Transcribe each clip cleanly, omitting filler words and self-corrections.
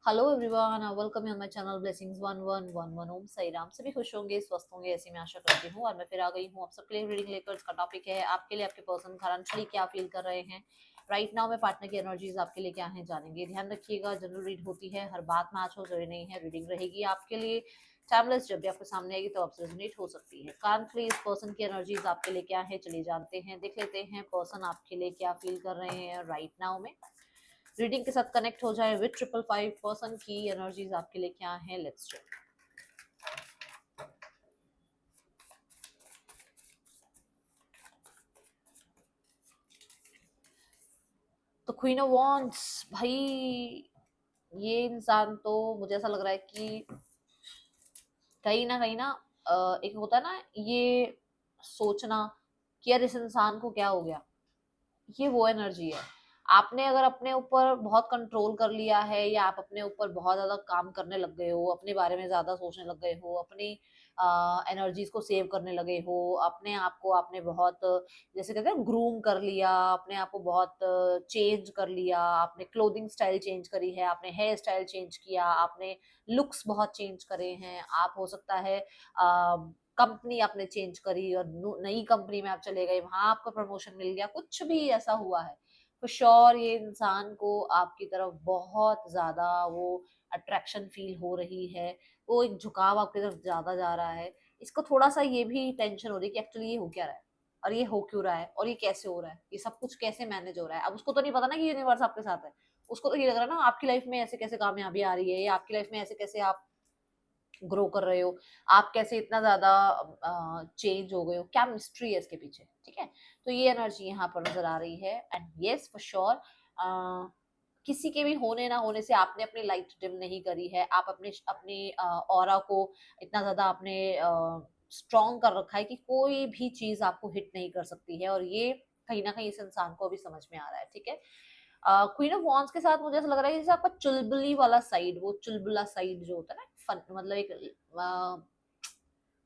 Hello everyone, welcome on my channel blessings 1111। ओम साई राम। सभी खुश होंगे, स्वस्थ होंगे, ऐसी मैं आशा करती हूँ। और मैं फिर आ गई हूँ आप सबके लिए रीडिंग लेकर। इसका टॉपिक है आपके लिए आपके पर्सन करंटली क्या फील कर रहे हैं राइट नाउ में। पार्टनर की एनर्जीज आपके लिए क्या है जानेंगे। ध्यान रखिएगा, जनरल रीड होती है, हर बात मैच हो जरूरी नहीं है। रीडिंग रहेगी आपके लिए टाइमलेस, जब भी आपके सामने आएगी तो आपसे रेजोनेट हो सकती है। करंटली इस पर्सन की एनर्जीज आपके लिए क्या है, चलिए जानते हैं, देख लेते हैं पर्सन आपके लिए क्या फील कर रहे हैं राइट नाउ में। रीडिंग के साथ कनेक्ट हो जाए विद 555 पर्सन की एनर्जीज आपके लिए क्या है। Let's check. तो क्वीन ऑफ वॉन्ड्स भाई, ये इंसान तो मुझे ऐसा लग रहा है कि कहीं ना एक होता है ना ये सोचना कि यार इस इंसान को क्या हो गया। ये वो एनर्जी है। आपने अगर अपने ऊपर बहुत कंट्रोल कर लिया है, या आप अपने ऊपर बहुत ज्यादा काम करने लग गए हो, अपने बारे में ज्यादा सोचने लग गए हो, अपनी एनर्जीज को सेव करने लगे हो, अपने आप को आपने बहुत जैसे कहते हैं ग्रूम कर लिया, अपने आप को बहुत चेंज कर लिया, आपने क्लोथिंग स्टाइल चेंज करी है, आपने हेयर स्टाइल चेंज किया, आपने लुक्स बहुत चेंज करे हैं। आप हो सकता है कंपनी आपने चेंज करी और नई कंपनी में आप चले गए, वहां आपको प्रमोशन मिल गया, कुछ भी ऐसा हुआ है तो श्योर ये इंसान को आपकी तरफ बहुत ज्यादा वो अट्रैक्शन फील हो रही है। वो एक झुकाव आपकी तरफ ज्यादा जा रहा है। इसको थोड़ा सा ये भी टेंशन हो रही है कि एक्चुअली ये हो क्या रहा है, और ये हो क्यों रहा है, और ये कैसे हो रहा है, ये सब कुछ कैसे मैनेज हो रहा है। अब उसको तो नहीं पता ना कि यूनिवर्स आपके साथ है। उसको तो ये लग रहा है ना आपकी लाइफ में ऐसे कैसे कामयाबी आ रही है, या आपकी लाइफ में ऐसे कैसे आप ग्रो कर रहे हो, आप कैसे इतना ज्यादा चेंज हो गए हो, क्या मिस्ट्री है इसके पीछे। ठीक है, तो ये एनर्जी यहाँ पर नजर आ रही है। एंड यस फॉर श्योर, किसी के भी होने ना होने से आपने अपनी लाइट डिम नहीं करी है। आप अपने अपनी ऑरा को इतना ज्यादा आपने स्ट्रॉन्ग कर रखा है कि कोई भी चीज आपको हिट नहीं कर सकती है। और ये कहीं ना कहीं इस इंसान को भी समझ में आ रहा है। ठीक है, क्वीन ऑफ वॉन्स के साथ मुझे ऐसा लग रहा है जैसे आपका चुलबुली वाला साइड, वो चुलबुला साइड जो होता है ना, फन मतलब एक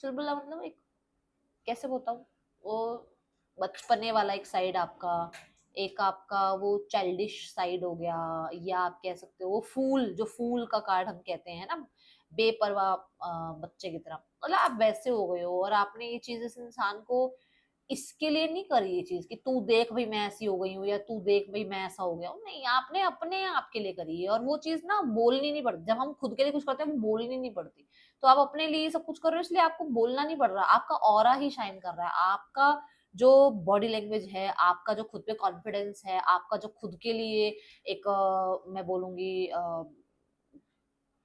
चुलबुला मतलब एक कैसे बताऊं, वो बचपने वाला एक साइड आपका, एक आपका वो चाइल्डिश साइड हो गया, या आप कह सकते हो वो फूल, जो फूल का कार्ड हम कहते हैं ना, बेपरवाह बच्चे की तरह, मतलब आप वैसे हो गए हो। और आपने ये चीज इस इंसान को इसके लिए नहीं करी ये चीज कि तू देख भाई मैं ऐसी हो गई हूँ, या तू देख भाई मैं ऐसा हो गया हूँ, नहीं, आपने अपने आप के लिए करी है। और वो चीज ना बोलनी नहीं पड़ती। जब हम खुद के लिए कुछ करते हैं वो बोलनी नहीं पड़ती। तो आप अपने लिए सब कुछ कर रहे हो, इसलिए आपको बोलना नहीं पड़ रहा। आपका ऑरा ही शाइन कर रहा है। आपका जो बॉडी लैंग्वेज है, आपका जो खुद पे कॉन्फिडेंस है, आपका जो खुद के लिए एक मैं बोलूंगी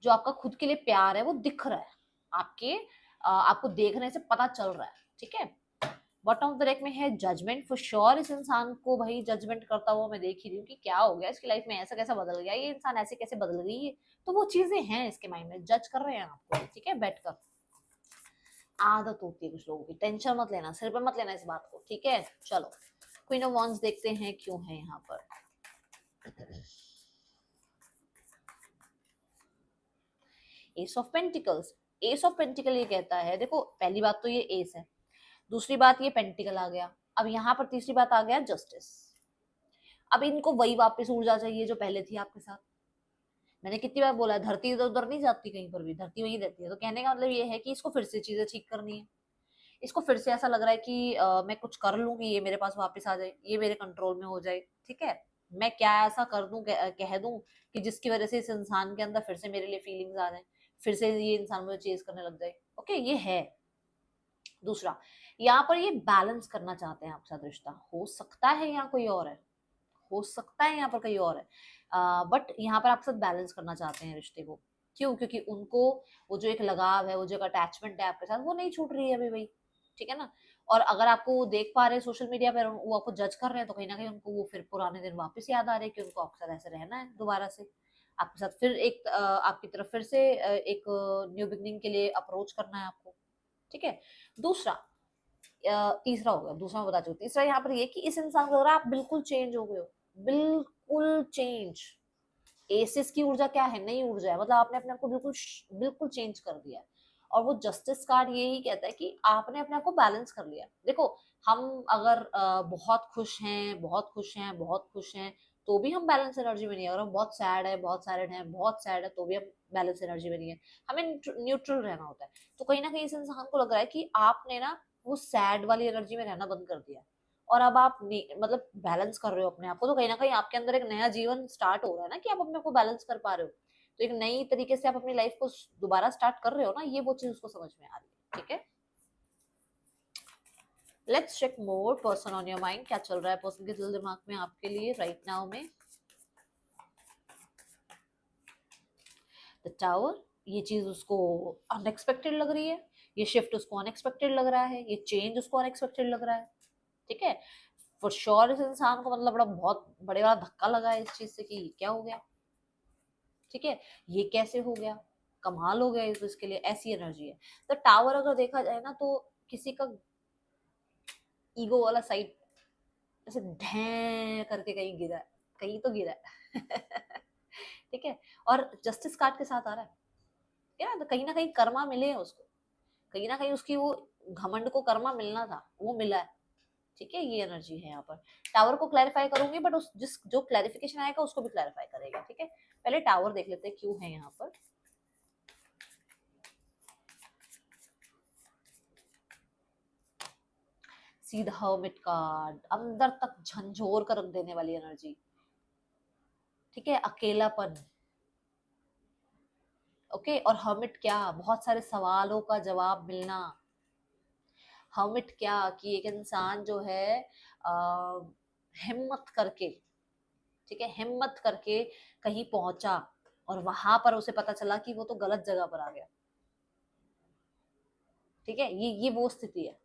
जो आपका खुद के लिए प्यार है, वो दिख रहा है आपके आपको देखने से पता चल रहा है। ठीक है, बॉटम ऑफ द डेक में है जजमेंट। फॉर श्योर इस इंसान को भाई जजमेंट करता हुआ मैं देख ही रही हूँ कि क्या हो गया इसकी लाइफ में, ऐसा कैसा बदल गया ये इंसान, ऐसे कैसे बदल गई है। तो वो चीजें हैं इसके माइंड में, जज कर रहे हैं आपको। ठीक है, बैठ कर आदत होती है कुछ लोगों की, टेंशन मत लेना, सिर पे मत लेना इस बात को। ठीक है, चलो क्वीन ऑफ वॉन्स देखते हैं क्यों है यहाँ पर। S of pentacles. S of pentacle ये कहता है, देखो पहली बात तो ये एस है, दूसरी बात ये पेंटिकल आ गया, अब यहाँ पर तीसरी बात आ गया जस्टिस। अब इनको वही वापस ऊर्जा चाहिए जो पहले थी आपके साथ। मैंने कितनी बार बोला है, धरती इधर उधर नहीं जाती कहीं पर भी, धरती वहीं रहती है। तो कहने का मतलब ये है कि इसको फिर से चीजें ठीक करनी है। इसको फिर से ऐसा लग रहा है कि मैं कुछ कर लूं कि ये मेरे पास वापस आ जाए, ये मेरे कंट्रोल में हो जाए। ठीक है, मैं क्या ऐसा कर दूं, कह दूं कि जिसकी वजह से इस इंसान के अंदर फिर से मेरे लिए फीलिंग्स आ जाए, फिर से ये इंसान मुझे चेज करने लग जाए। ओके, ये है दूसरा। यहाँ पर ये बैलेंस करना चाहते हैं आपके साथ रिश्ता। हो सकता है यहाँ कोई और है, हो सकता है यहाँ पर कहीं और है, बट यहाँ पर आपके साथ बैलेंस करना चाहते हैं रिश्ते को। क्यों? क्योंकि उनको वो जो एक लगाव है, वो जो एक अटैचमेंट है आपके साथ, वो नहीं छूट रही है अभी भाई। ठीक है ना। और अगर आपको वो देख पा रहे हैं सोशल मीडिया पर, वो आपको जज कर रहे हैं, तो कहीं ना कहीं उनको वो फिर पुराने दिन वापस याद आ रहे हैं कि उनको आपके साथ ऐसे रहना है दोबारा से, आपके साथ फिर एक आपकी तरफ फिर से एक न्यू बिगनिंग के लिए अप्रोच करना है आपको। ठीक है, दूसरा तीसरा हो गया, दूसरा मैं बता चुकी हूँ। तीसरा यहाँ पर ये कि इस इंसान को लग रहा है आप बिल्कुल चेंज हो गए हो, बिल्कुल चेंज। एसिस की ऊर्जा क्या है, नई ऊर्जा है, मतलब आपने अपने आप को बिल्कुल बिल्कुल चेंज कर दिया है। और वो जस्टिस कार्ड यही कहता है कि आपने अपने आप को बैलेंस कर लिया। देखो, हम अगर बहुत खुश हैं, बहुत खुश हैं, बहुत खुश हैं, तो भी हम बैलेंस एनर्जी में नहीं है। अगर हम बहुत सैड है, बहुत सैड है, बहुत सैड है, तो भी हम बैलेंस एनर्जी में नहीं है। हमें न्यूट्रल रहना होता है। तो कहीं ना कहीं इस इंसान को लग रहा है कि आपने ना वो सैड वाली एनर्जी में रहना बंद कर दिया, और अब आप मतलब बैलेंस कर रहे हो अपने आप को। तो कहीं ना कहीं आपके अंदर एक नया जीवन स्टार्ट हो रहा है ना, कि आप अपने आप को बैलेंस कर पा रहे हो। तो एक नई तरीके से आप अपनी लाइफ को दोबारा स्टार्ट कर रहे हो ना, ये वो चीज उसको समझ में आ रही है। ठीक है, let's check more person on your mind, क्या चल रहा है पर्सन के दिल दिमाग में आपके लिए राइट नाउ में। द टावर, ये चीज उसको अनएक्सपेक्टेड लग रही है, ये शिफ्ट उसको अनएक्सपेक्टेड लग रहा है, ये चेंज उसको अनएक्सपेक्टेड लग रहा है। ठीक है, फॉर श्योर इस इंसान को मतलब बड़ा बहुत बड़े वाला धक्का लगा है इस चीज से कि क्या हो गया। ठीक है, ये कैसे हो गया, कमाल हो गया इसके लिए, ऐसी एनर्जी है। तो टावर अगर देखा जाए ना, तो किसी का ईगो वाला साइड ऐसे ढै करके कहीं गिरा है, कहीं तो गिरा है। ठीक है, और जस्टिस कार्ड के साथ आ रहा है क्या, तो कहीं ना कहीं कर्मा मिले हैं उसको, कहीं ना कहीं उसकी वो घमंड को कर्मा मिलना था, वो मिला है। ठीक है, ये एनर्जी है यहाँ पर। टावर को क्लैरिफाई करूंगी, बट उस जिस जो क्लैरिफिकेशन आएगा उसको भी क्लैरिफाई करेगा। ठीक है, पहले टावर देख लेते हैं क्यों है यहाँ पर। सीधा हर्मिट कार्ड, अंदर तक झंझोर कर रख देने वाली एनर्जी। ठीक है, अकेलापन। ओके, और हर्मिट क्या, बहुत सारे सवालों का जवाब मिलना। हर्मिट क्या कि एक इंसान जो है आ, हिम्मत करके, ठीक है, हिम्मत करके कहीं पहुंचा, और वहां पर उसे पता चला कि वो तो गलत जगह पर आ गया। ठीक है, ये वो स्थिति है।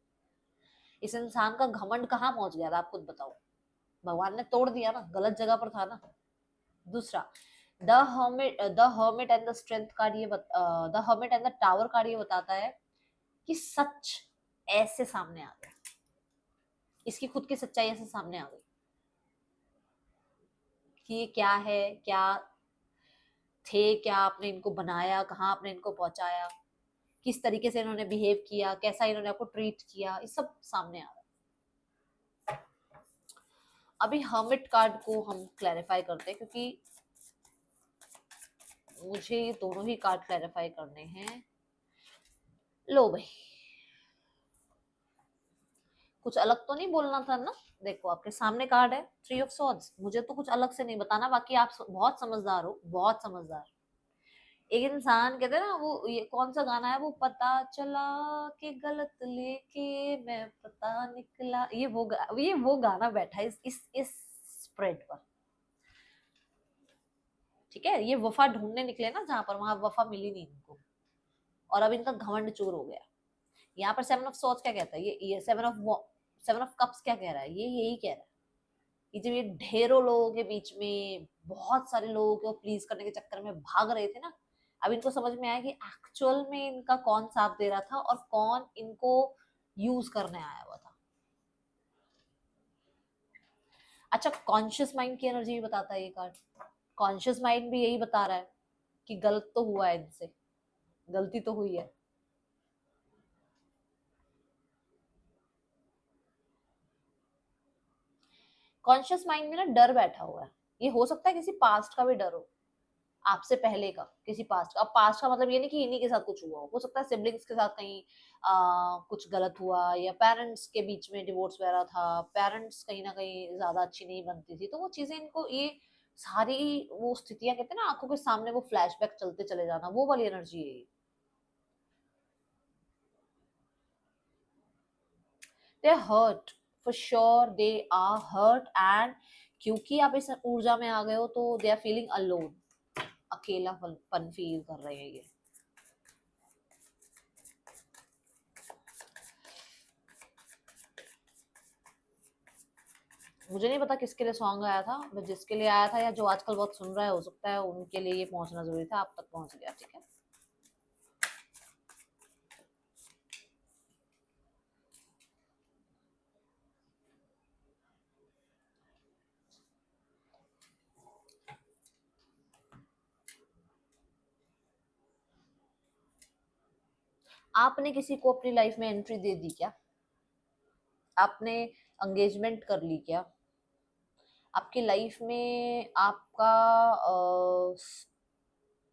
इस इंसान का घमंड कहाँ पहुंच गया था, आप खुद बताओ। भगवान ने तोड़ दिया ना, गलत जगह पर था ना। दूसरा, the hermit and the strength card ये the hermit and the tower card ये बताता है कि सच ऐसे सामने आ गया, इसकी खुद की सच्चाई ऐसे सामने आ गई कि ये क्या है, क्या थे, क्या आपने इनको बनाया, कहाँ आपने इनको पहुंचाया, किस तरीके से इन्होंने बिहेव किया, कैसा इन्होंने आपको ट्रीट किया, ये सब सामने आ रहा है। अभी हर्मिट कार्ड को हम क्लैरिफाई करते हैं, क्योंकि मुझे ये दोनों ही कार्ड क्लैरिफाई करने हैं। लो भाई, कुछ अलग तो नहीं बोलना था ना। देखो आपके सामने कार्ड है थ्री ऑफ सॉर्ड्स, मुझे तो कुछ अलग से नहीं बताना, बाकी आप बहुत समझदार हो, बहुत समझदार। एक इंसान कहते हैं ना, वो ये कौन सा गाना है, वो पता चला कि गलत लेके मैं पता निकला, ये वो गाना बैठा है इस स्प्रेड पर। ठीक है, ये वफा ढूंढने निकले ना जहां पर, वहां वफा मिली नहीं इनको, और अब इनका घमंड चूर हो गया। यहाँ पर सेवन ऑफ सॉर्ड्स क्या कहता है, ये सेवन ऑफ कप्स क्या कह रहा है, ये यही कह रहा है कि जब ये ढेरों लोगों के बीच में बहुत सारे लोगों को प्लीज करने के चक्कर में भाग रहे थे ना, अब इनको समझ में आया कि एक्चुअल में इनका कौन साथ दे रहा था और कौन इनको यूज करने आया हुआ था। अच्छा, कॉन्शियस माइंड की एनर्जी भी बताता है ये कार्ड। कॉन्शियस माइंड भी यही बता रहा है कि गलत तो हुआ है इनसे, गलती तो हुई है। कॉन्शियस माइंड में ना डर बैठा हुआ है, ये हो सकता है किसी पास्ट का भी डर हो, आपसे पहले का किसी पास्ट का। अब पास्ट का मतलब ये नहीं कि इन्हीं के साथ कुछ हुआ हो सकता है सिबलिंग्स के साथ कहीं कुछ गलत हुआ, या पेरेंट्स के बीच में डिवोर्स वगैरह था, पेरेंट्स कहीं ना कहीं ज्यादा अच्छी नहीं बनती थी, तो वो चीजें इनको ये सारी वो स्थितियां कहते हैं ना, आंखों के सामने वो फ्लैशबैक चलते चले जाना, वो वाली एनर्जी है। They hurt, for sure they are hurt, and क्योंकि आप इस ऊर्जा में आ गए हो, तो दे आर फीलिंग अलोन, अकेलापन फील कर रहे हैं ये। मुझे नहीं पता किसके लिए सॉन्ग आया था, बट जिसके लिए आया था या जो आजकल बहुत सुन रहा है, हो सकता है उनके लिए ये पहुंचना जरूरी था, आप तक पहुंच गया। ठीक है, आपने किसी को अपनी लाइफ में एंट्री दे दी क्या, आपने एंगेजमेंट कर ली क्या, आपकी लाइफ में आपका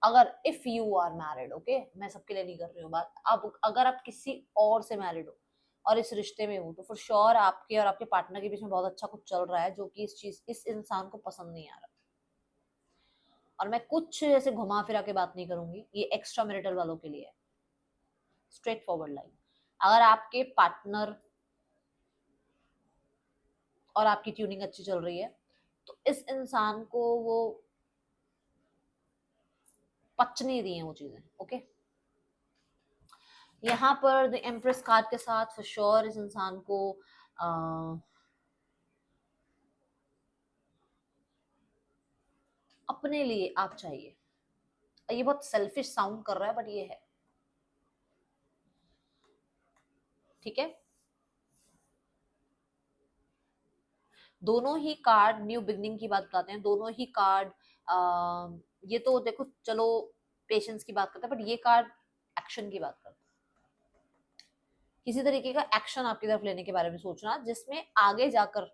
अगर if you are married, okay, मैं सबके लिए नहीं कर रही हूँ बात, अब अगर आप किसी और से मैरिड हो और इस रिश्ते में हो तो फॉर श्योर आपके और आपके पार्टनर के बीच में बहुत अच्छा कुछ चल रहा है जो कि इस इंसान को पसंद नहीं आ रहा। और मैं कुछ ऐसे घुमा फिरा के बात नहीं करूंगी, ये एक्स्ट्रा मैरिटल वालों के लिए है, स्ट्रेट फॉरवर्ड लाइन। अगर आपके पार्टनर और आपकी ट्यूनिंग अच्छी चल रही है तो इस इंसान को वो पच नहीं रही है वो चीजें, ओके। यहाँ पर द एम्प्रेस कार्ड के साथ फॉर श्योर इस इंसान को अपने लिए आप चाहिए। ये बहुत सेल्फिश साउंड कर रहा है बट ये है, ठीक है। दोनों ही कार्ड न्यू बिगनिंग की बात बताते हैं, दोनों ही कार्ड ये तो देखो चलो पेशेंस की बात करते हैं, बट ये कार्ड एक्शन की बात करते हैं। किसी तरीके का एक्शन आपकी तरफ लेने के बारे में सोचना जिसमें आगे जाकर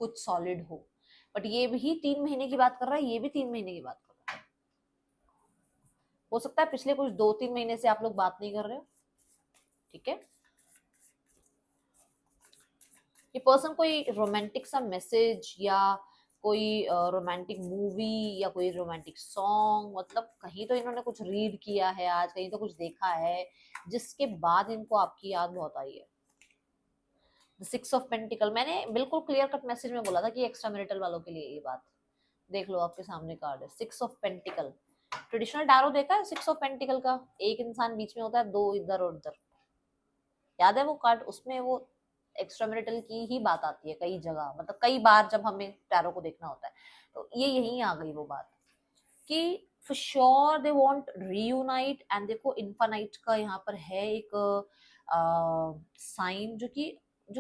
कुछ सॉलिड हो। बट ये भी 3 महीने की बात कर रहा है, ये भी 3 महीने की बात कर रहा है। हो सकता है पिछले कुछ 2-3 महीने से आप लोग बात नहीं कर रहे हो, ठीक है। ये पर्सन कोई रोमांटिक सा मैसेज या कोई रोमांटिक मूवी या कोई रोमांटिक सॉन्ग, मतलब कहीं तो इन्होंने कुछ रीड किया है आज, कहीं तो कुछ देखा है जिसके बाद इनको आपकी याद बहुत आई है। द 6 ऑफ पेंटिकल, मैंने बिल्कुल क्लियर कट मैसेज में बोला था कि एक्स्ट्रा मैरिटल वालों के लिए ये बात। देख लो आपके सामने कार्ड है 6 ऑफ पेंटिकल। ट्रेडिशनल टैरो देखा है 6 ऑफ पेंटिकल का, एक इंसान बीच में होता है, दो इधर और उधर, याद है वो कार्ड? उसमें वो एक्स्ट्रा मैरिटल की ही बात आती है कई जगह, मतलब कई बार जब हमें टैरो को देखना होता है। तो ये यहीं आ गई वो बात कि for sure they want reunite. And देखो इन्फानाइट का यहाँ पर है एक साइन जो कि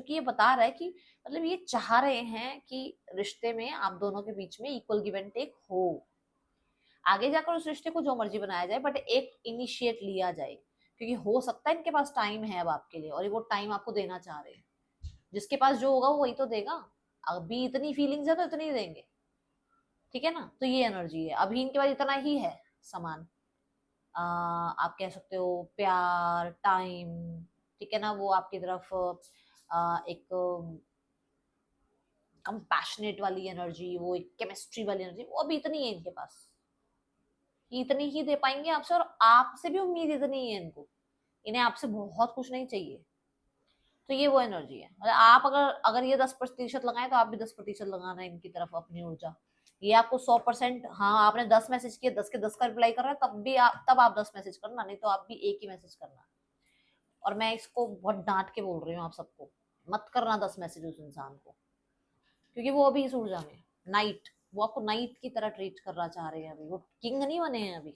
ये बता रहा है कि मतलब ये चाह रहे हैं कि रिश्ते में आप दोनों के बीच में इक्वल गिव एंड टेक हो। आगे जाकर उस रिश्ते को जो मर्जी बनाया जाए बट एक इनिशिएट लिया जाए, क्योंकि हो सकता है इनके पास टाइम है अब आपके लिए और वो टाइम आपको देना चाह रहे हैं। जिसके पास जो होगा वो वही तो देगा। अभी इतनी फीलिंग्स है तो इतनी देंगे, ठीक है ना। तो ये एनर्जी है, अभी इनके पास इतना ही है सामान। आप कह सकते हो प्यार, टाइम, ठीक है ना। वो आपकी तरफ एक कंपैशनेट वाली एनर्जी, वो एक केमिस्ट्री वाली एनर्जी, वो अभी इतनी है इनके पास, इतनी ही दे पाएंगे आपसे। और आपसे भी उम्मीद इतनी है इनको, इन्हें आपसे बहुत कुछ नहीं चाहिए। तो ये वो एनर्जी है, मतलब आप अगर अगर ये 10% लगाए तो आप भी 10% लगाना है इनकी तरफ अपनी ऊर्जा। ये आपको 100%, हाँ आपने 10 मैसेज किए, 10 के 10 का रिप्लाई कर रहा है, तब आप 10 मैसेज करना, नहीं तो आप भी एक ही मैसेज करना। और मैं इसको बहुत डांट के बोल रही हूँ आप सबको, मत करना 10 मैसेज उस इंसान को, क्योंकि वो अभी इस ऊर्जा में नाइट, वो आपको नाइट की तरह ट्रीट करना चाह रहे हैं। अभी वो किंग नहीं बने हैं अभी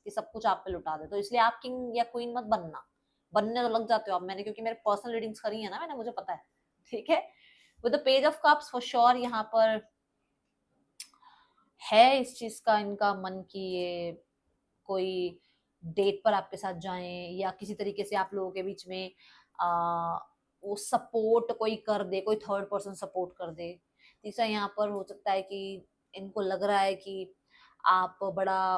कि सब कुछ आप पे लुटा दे, तो इसलिए आप किंग या क्वीन मत बनना। बनने तो लग जाते हो आप, मैंने क्योंकि मेरे पर्सनल रीडिंग्स करी है ना मैंने, मुझे पता है, ठीक है। With the page of cups for sure यहाँ पर है इस चीज का इनका मन की ये कोई डेट पर आपके साथ जाएं या किसी तरीके से आप लोगों के बीच में आ, वो सपोर्ट कोई कर दे, कोई थर्ड पर्सन सपोर्ट कर दे। तीसरा यहाँ पर हो सकता है कि इनको लग रहा है कि आप बड़ा,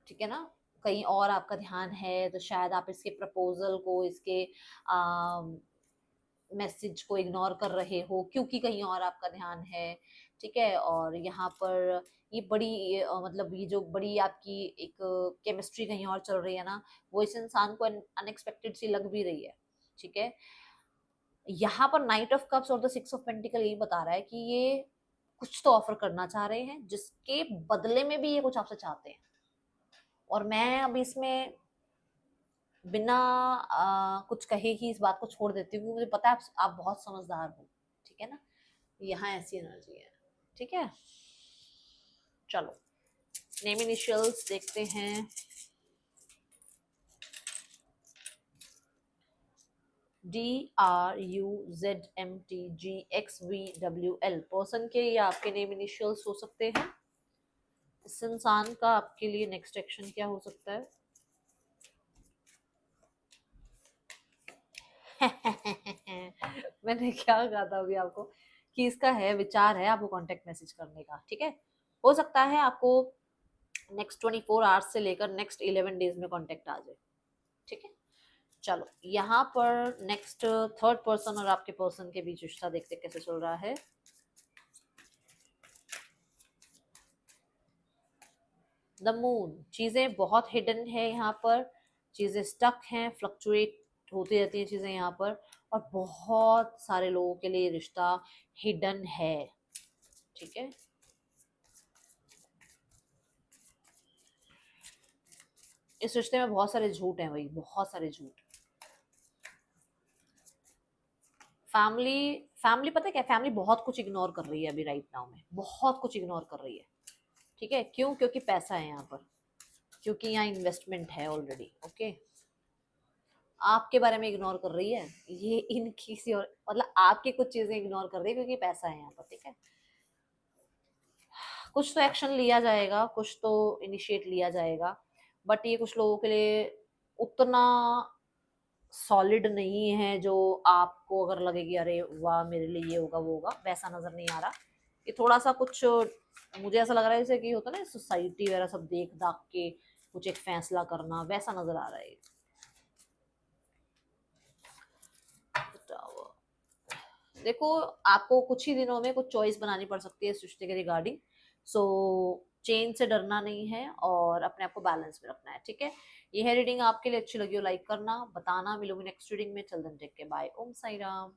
ठीक है ना, कहीं और आपका ध्यान है, तो शायद आप इसके प्रपोजल को, इसके मैसेज को इग्नोर कर रहे हो क्योंकि कहीं और आपका ध्यान है, ठीक है। और यहाँ पर ये बड़ी मतलब ये जो बड़ी आपकी एक केमिस्ट्री कहीं और चल रही है ना, वो इस इंसान को अनएक्सपेक्टेड सी लग भी रही है, ठीक है। यहाँ पर नाइट ऑफ कप्स और द 6 ऑफ पेंटिकल यही बता रहा है कि ये कुछ तो ऑफर करना चाह रहे हैं जिसके बदले में भी ये कुछ आपसे चाहते हैं। और मैं अभी इसमें बिना कुछ कहे ही इस बात को छोड़ देती हूँ, मुझे पता है आप बहुत समझदार हो, ठीक है ना। यहाँ ऐसी एनर्जी है, ठीक है। चलो नेम इनिशियल्स देखते हैं। DRUZMTGXVWL पर्सन के या आपके नेम इनिशियल्स हो सकते हैं। इस इंसान का आपके लिए नेक्स्ट एक्शन क्या हो सकता है? मैंने क्या कहा था अभी आपको कि इसका है, विचार है आपको कांटेक्ट मैसेज करने का, ठीक है। हो सकता है आपको नेक्स्ट 24 आवर्स से लेकर नेक्स्ट 11 डेज में कांटेक्ट आ जाए, ठीक है। चलो यहाँ पर नेक्स्ट थर्ड पर्सन और आपके पर्सन के बीच रिश्ता देखते कैसे चल रहा है। द मून, चीजें बहुत हिडन है यहाँ पर, चीजें स्टक हैं, फ्लक्चुएट होती रहती हैं चीजें यहाँ पर, और बहुत सारे लोगों के लिए रिश्ता हिडन है, ठीक है। इस रिश्ते में बहुत सारे झूठ हैं भाई, बहुत सारे झूठ। फैमिली, फैमिली पता है क्या, फैमिली बहुत कुछ इग्नोर कर रही है अभी राइट नाउ में, बहुत कुछ इग्नोर कर रही है, ठीक है। क्यों? क्योंकि पैसा है यहाँ पर, क्योंकि यहाँ इन्वेस्टमेंट है ऑलरेडी, ओके। आपके बारे में इग्नोर कर रही है ये, इनकी सी और मतलब आपकी कुछ चीजें इग्नोर कर रही है क्योंकि पैसा है यहाँ पर, ठीक है। कुछ तो एक्शन लिया जाएगा, कुछ तो इनिशिएट लिया जाएगा, बट ये कुछ लोगों के लिए उतना सॉलिड नहीं है जो आपको अगर लगे कि अरे वाह मेरे लिए ये होगा वो होगा, वैसा नजर नहीं आ रहा। ये थोड़ा सा कुछ मुझे ऐसा लग रहा है जैसे कि होता है ना सोसाइटी वगैरह सब देख दाख के कुछ एक फैसला करना, वैसा नजर आ रहा है। देखो आपको कुछ ही दिनों में कुछ चॉइस बनानी पड़ सकती है इस रिश्ते के रिगार्डिंग, सो चेंज से डरना नहीं है और अपने आप को बैलेंस में रखना है, ठीक है। ये है रीडिंग, आपके लिए अच्छी लगी हो लाइक करना, बताना। मिलूंगी नेक्स्ट रीडिंग में, चल देन टेक के बाय, ओम साई राम।